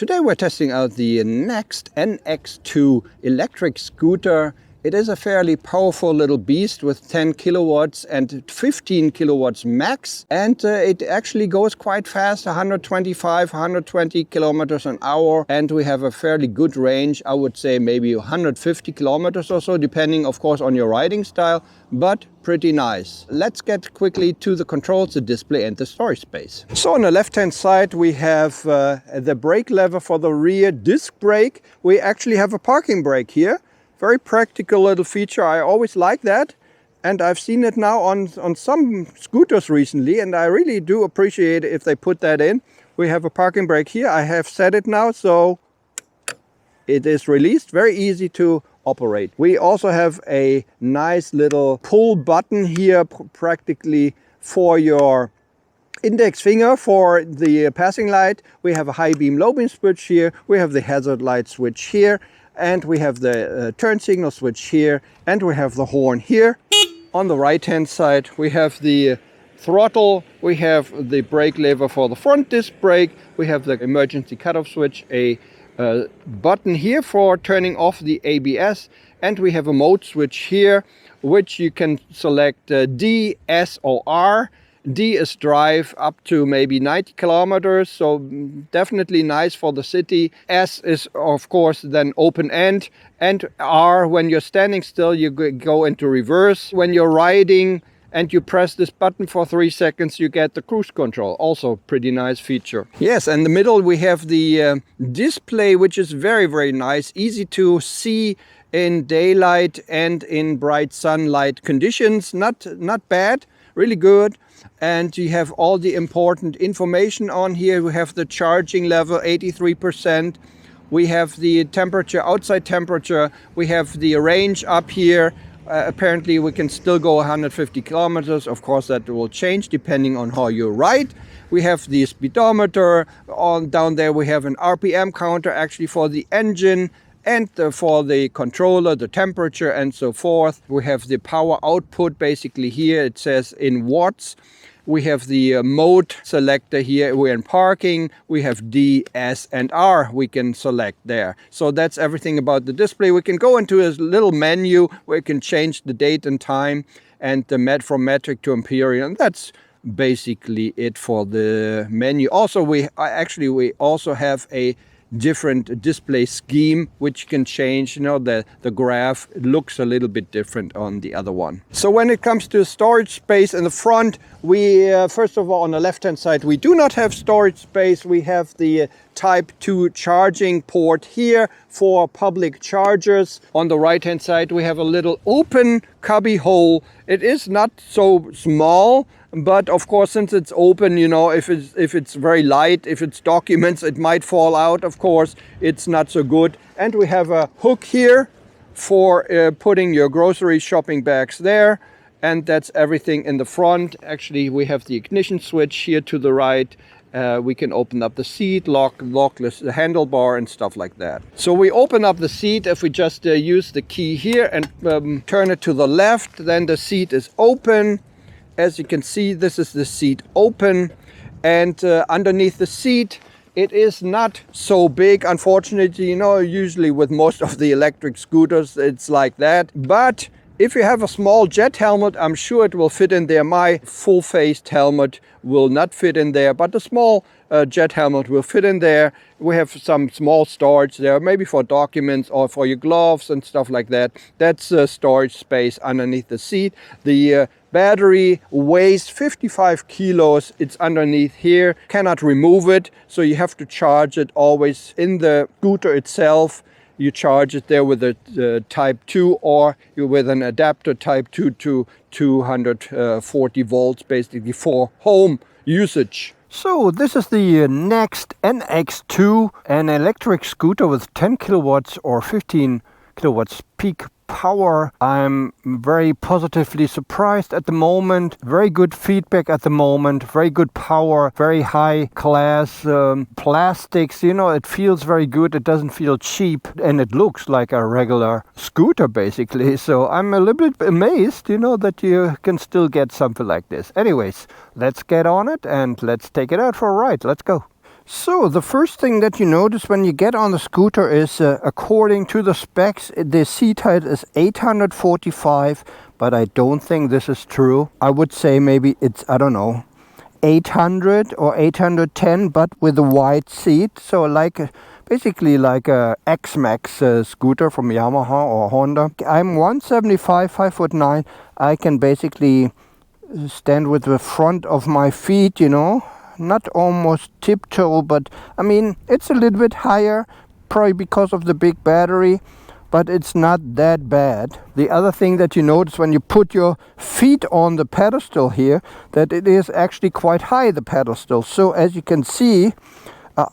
Today we're testing out the NEXT NX2 electric scooter. It is a fairly powerful little beast with 10 kilowatts and 15 kilowatts max, and it actually goes quite fast, 125, 120 kilometers an hour, and we have a fairly good range. I would say maybe 150 kilometers or so, depending of course on your riding style, but pretty nice. Let's get quickly to the controls, the display and the storage space. So on the left hand side we have the brake lever for the rear disc brake. We actually have a parking brake here. Very practical little feature. I always like that, and I've seen it now on some scooters recently, and I really do appreciate it if they put that in. We have a parking brake here. I have set it now, so it is released. Very easy to operate. We also have a nice little pull button here, practically for your index finger for the passing light. We have a high beam, low beam switch here. We have the hazard light switch here. And we have the turn signal switch here, and we have the horn here. On the right hand side we have the throttle, we have the brake lever for the front disc brake, we have the emergency cutoff switch, a button here for turning off the ABS, and we have a mode switch here which you can select D, S or R. D is drive up to maybe 90 kilometers, so definitely nice for the city. S is of course then open end, and R, when you're standing still, you go into reverse. When you're riding and you press this button for 3 seconds, you get the cruise control. Also pretty nice feature. Yes, in the middle we have the display, which is very nice, easy to see in daylight and in bright sunlight conditions. Not bad, really good. And you have all the important information on here. We have the charging level, 83%. We have the temperature, outside temperature. We have the range up here. Apparently we can still go 150 kilometers. Of course that will change depending on how you ride. We have the speedometer. Down there we have an RPM counter actually for the engine, and for the controller, the temperature and so forth. We have the power output basically here. It says in watts. We have the mode selector here. We're in parking. We have D, S and R we can select there. So that's everything about the display. We can go into a little menu where you can change the date and time and the from metric to imperial. And that's basically it for the menu. Also we also have a different display scheme which can change. You know, the graph looks a little bit different on the other one. So when it comes to storage space in the front, we first of all on the left hand side we do not have storage space. We have the Type 2 charging port here for public chargers. On the right hand side we have a little open cubby hole. It is not so small, but of course since it's open, you know, if it's very light, if it's documents, it might fall out. Of course it's not so good. And we have a hook here for putting your grocery shopping bags there, and that's everything in the front. Actually we have the ignition switch here to the right. We can open up the seat, lock the handlebar and stuff like that. So we open up the seat. If we just use the key here and turn it to the left, then the seat is open. As you can see, this is the seat open, and underneath the seat it is not so big, unfortunately. You know, usually with most of the electric scooters it's like that, but if you have a small jet helmet, I'm sure it will fit in there. My full-faced helmet will not fit in there, but the small jet helmet will fit in there. We have some small storage there, maybe for documents or for your gloves and stuff like that. That's storage space underneath the seat. The battery weighs 55 kilos. It's underneath here. Cannot remove it, so you have to charge it always in the scooter itself. You charge it there with a Type 2, or with an adapter Type 2 to 240 volts basically for home usage. So this is the NEXT NX2, an electric scooter with 10 kilowatts or 15 kilowatts peak power. I'm very positively surprised at the moment. Very good feedback at the moment. Very good power. Very high class plastics. You know, it feels very good. It doesn't feel cheap, and it looks like a regular scooter basically. So I'm a little bit amazed, you know, that you can still get something like this. Anyways, let's get on it and let's take it out for a ride. Let's go. So the first thing that you notice when you get on the scooter is, according to the specs, the seat height is 845, but I don't think this is true. I would say maybe it's, I don't know, 800 or 810, but with a wide seat. So like basically like a X-Max scooter from Yamaha or Honda. I'm 175, 5'9". I can basically stand with the front of my feet, you know, not almost tiptoe, but I mean, it's a little bit higher, probably because of the big battery, but it's not that bad. The other thing that you notice when you put your feet on the pedestal here, that it is actually quite high, the pedestal. So as you can see,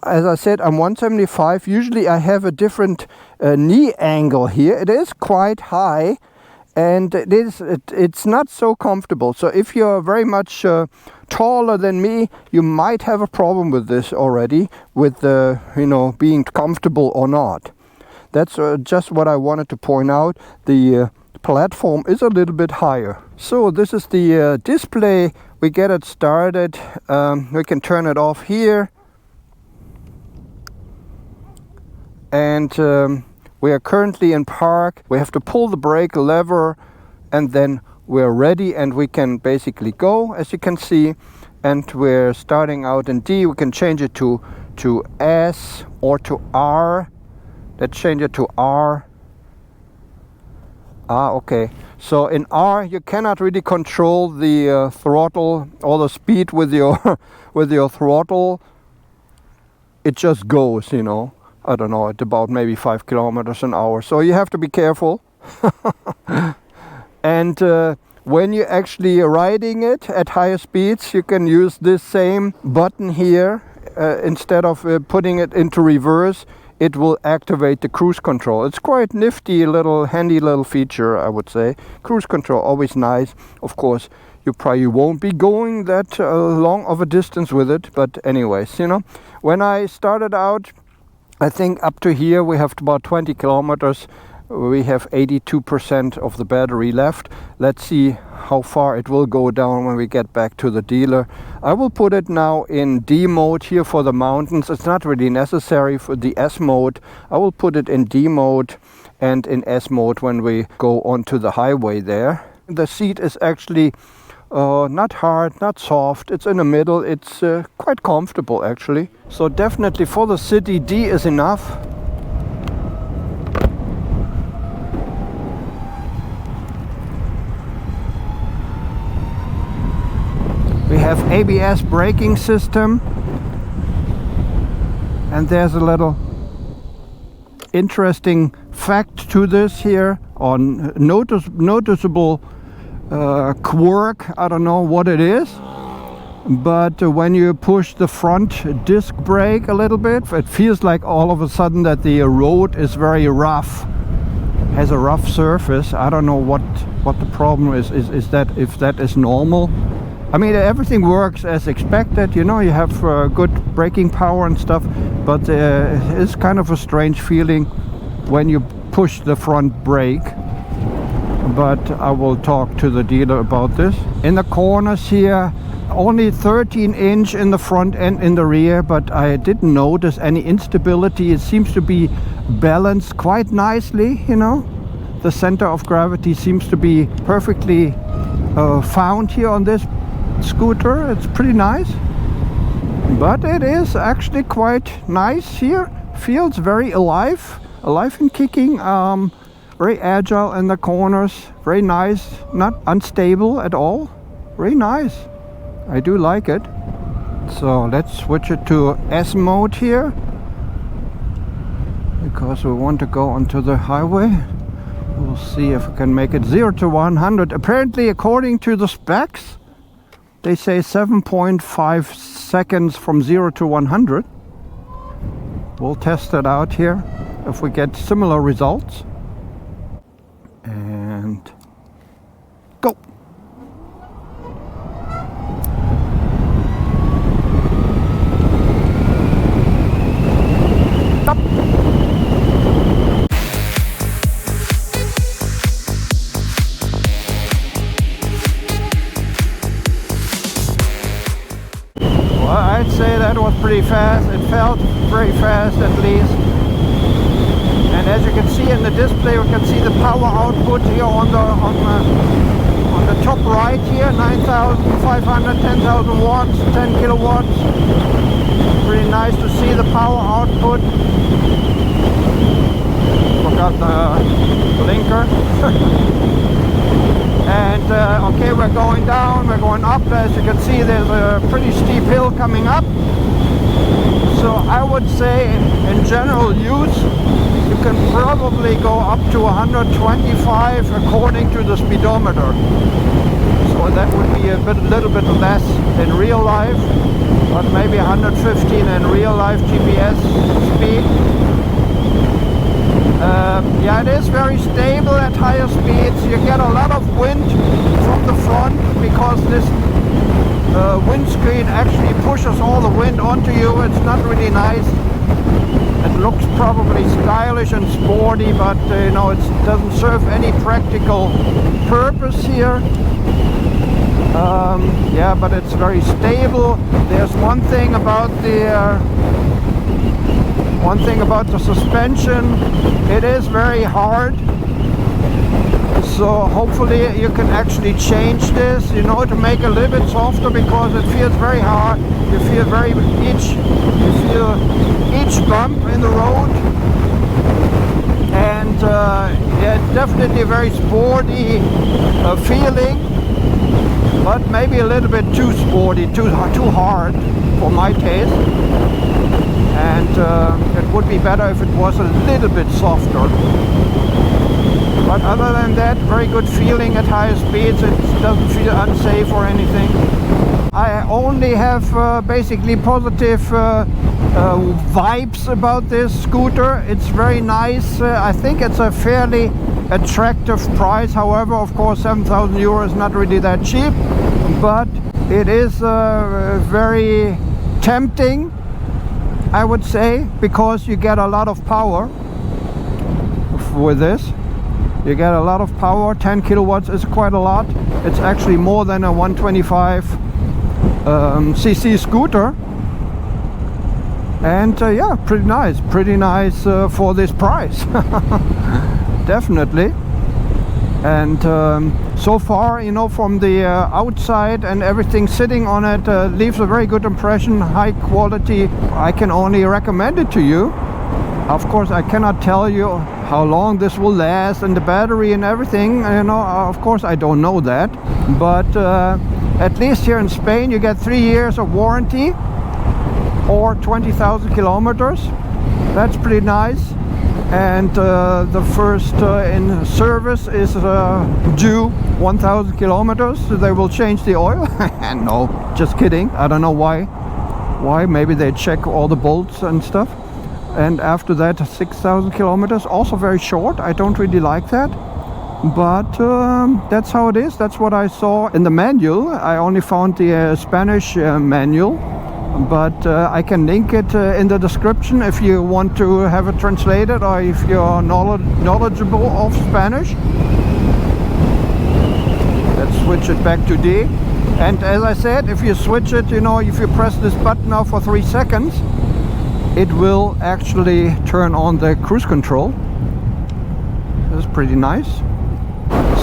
as I said, I'm 175. Usually I have a different knee angle here. It is quite high, and it's not so comfortable. So if you're very much taller than me, you might have a problem with this already, with you know, being comfortable or not. That's just what I wanted to point out. The platform is a little bit higher. So this is the display. We get it started. We can turn it off here. And we are currently in park. We have to pull the brake lever, and then we're ready and we can basically go, as you can see. And we're starting out in D. We can change it to S or to R. Let's change it to R. Okay. So in R you cannot really control the throttle or the speed with your with your throttle. It just goes, you know. I don't know, at about maybe 5 kilometers an hour. So you have to be careful. And when you're actually riding it at higher speeds, you can use this same button here. Instead of putting it into reverse, it will activate the cruise control. It's quite nifty, handy little feature, I would say. Cruise control, always nice. Of course, you probably won't be going that long of a distance with it. But anyways, you know, when I started out, I think up to here we have about 20 kilometers. We have 82% of the battery left. Let's see how far it will go down when we get back to the dealer. I will put it now in D mode here for the mountains. It's not really necessary for the S mode. I will put it in D mode and in S mode when we go onto the highway there. The seat is actually not hard, not soft. It's in the middle. It's quite comfortable actually. So definitely for the city, D is enough. We have ABS braking system, and there's a little interesting fact to this here, on noticeable quirk. I don't know what it is, but when you push the front disc brake a little bit, it feels like all of a sudden that the road is very rough, has a rough surface. I don't know what the problem is that, if that is normal. I mean, everything works as expected, you know, you have good braking power and stuff, but it's kind of a strange feeling when you push the front brake. But I will talk to the dealer about this. In the corners here, only 13-inch in the front and in the rear, but I didn't notice any instability. It seems to be balanced quite nicely, you know. The center of gravity seems to be perfectly found here on this scooter. It's pretty nice, but it is actually quite nice here. Feels very alive and kicking. Very agile in the corners, very nice, not unstable at all. Very nice. I do like it. So let's switch it to S mode here, because we want to go onto the highway. We'll see if we can make it 0 to 100. Apparently, according to the specs, they say 7.5 seconds from 0 to 100. We'll test it out here if we get similar results. And go. Stop. Well, I'd say that was pretty fast. It felt very fast at least. And as you can see in the display, you can see the power output here on the top right here, 9,500, 10,000 watts, 10 kilowatts. Pretty nice to see the power output. Forgot the blinker. And okay, we're going down, we're going up. As you can see, there's a pretty steep hill coming up. So I would say in general use, you can probably go up to 125 according to the speedometer. So that would be a little bit less in real life, but maybe 115 in real life GPS speed. Yeah, it is very stable at higher speeds. You get a lot of wind from the front because this windscreen actually pushes all the wind onto you. It's not really nice. It looks probably stylish and sporty, but you know, it doesn't serve any practical purpose here. Yeah, but it's very stable. There's one thing about the suspension. It is very hard. So hopefully you can actually change this, you know, to make it a little bit softer, because it feels very hard. You feel each bump in the road. And yeah, it's definitely a very sporty feeling, but maybe a little bit too sporty, too hard for my taste. And it would be better if it was a little bit softer. But other than that, very good feeling at higher speeds. It doesn't feel unsafe or anything. I only have basically positive vibes about this scooter. It's very nice. I think it's a fairly attractive price. However, of course, 7,000 euros is not really that cheap, but it is very tempting, I would say, because you get a lot of power with this. You get a lot of power. 10 kilowatts is quite a lot. It's actually more than a 125 cc scooter. And yeah, pretty nice for this price. Definitely. And so far, you know, from the outside and everything sitting on it leaves a very good impression, high quality. I can only recommend it to you. Of course, I cannot tell you how long this will last and the battery and everything, you know, of course I don't know that. But at least here in Spain you get 3 years of warranty or 20,000 kilometers. That's pretty nice. And the first in service is due 1,000 kilometers. So they will change the oil. No, just kidding. I don't know why. Maybe they check all the bolts and stuff. And after that, 6,000 kilometers, also very short. I don't really like that, but that's how it is. That's what I saw in the manual. I only found the Spanish manual, but I can link it in the description if you want to have it translated, or if you're knowledgeable of Spanish. Let's switch it back to D. And as I said, if you switch it, you know, if you press this button now for 3 seconds, it will actually turn on the cruise control. This is pretty nice.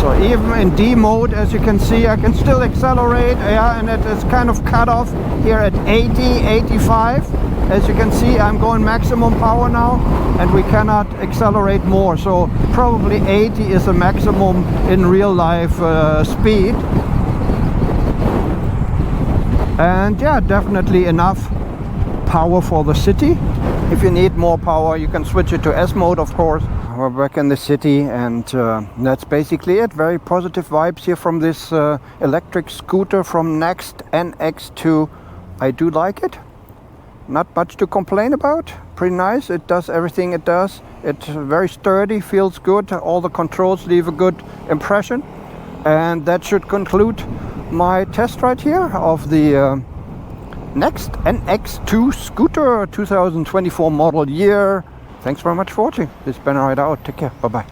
So even in D mode, as you can see, I can still accelerate. Yeah, and it is kind of cut off here at 80, 85. As you can see, I'm going maximum power now, and we cannot accelerate more. So probably 80 is the maximum in real life speed. And yeah, definitely enough power for the city. If you need more power, you can switch it to S mode, of course. We're back in the city, and that's basically it. Very positive vibes here from this electric scooter from NEXT NX2. I do like it. Not much to complain about. Pretty nice. It does everything it does. It's very sturdy, feels good. All the controls leave a good impression. And that should conclude my test ride here of the NEXT NX2 scooter 2024 model year. Thanks very much for watching. This has been a ride out. Take care. Bye bye.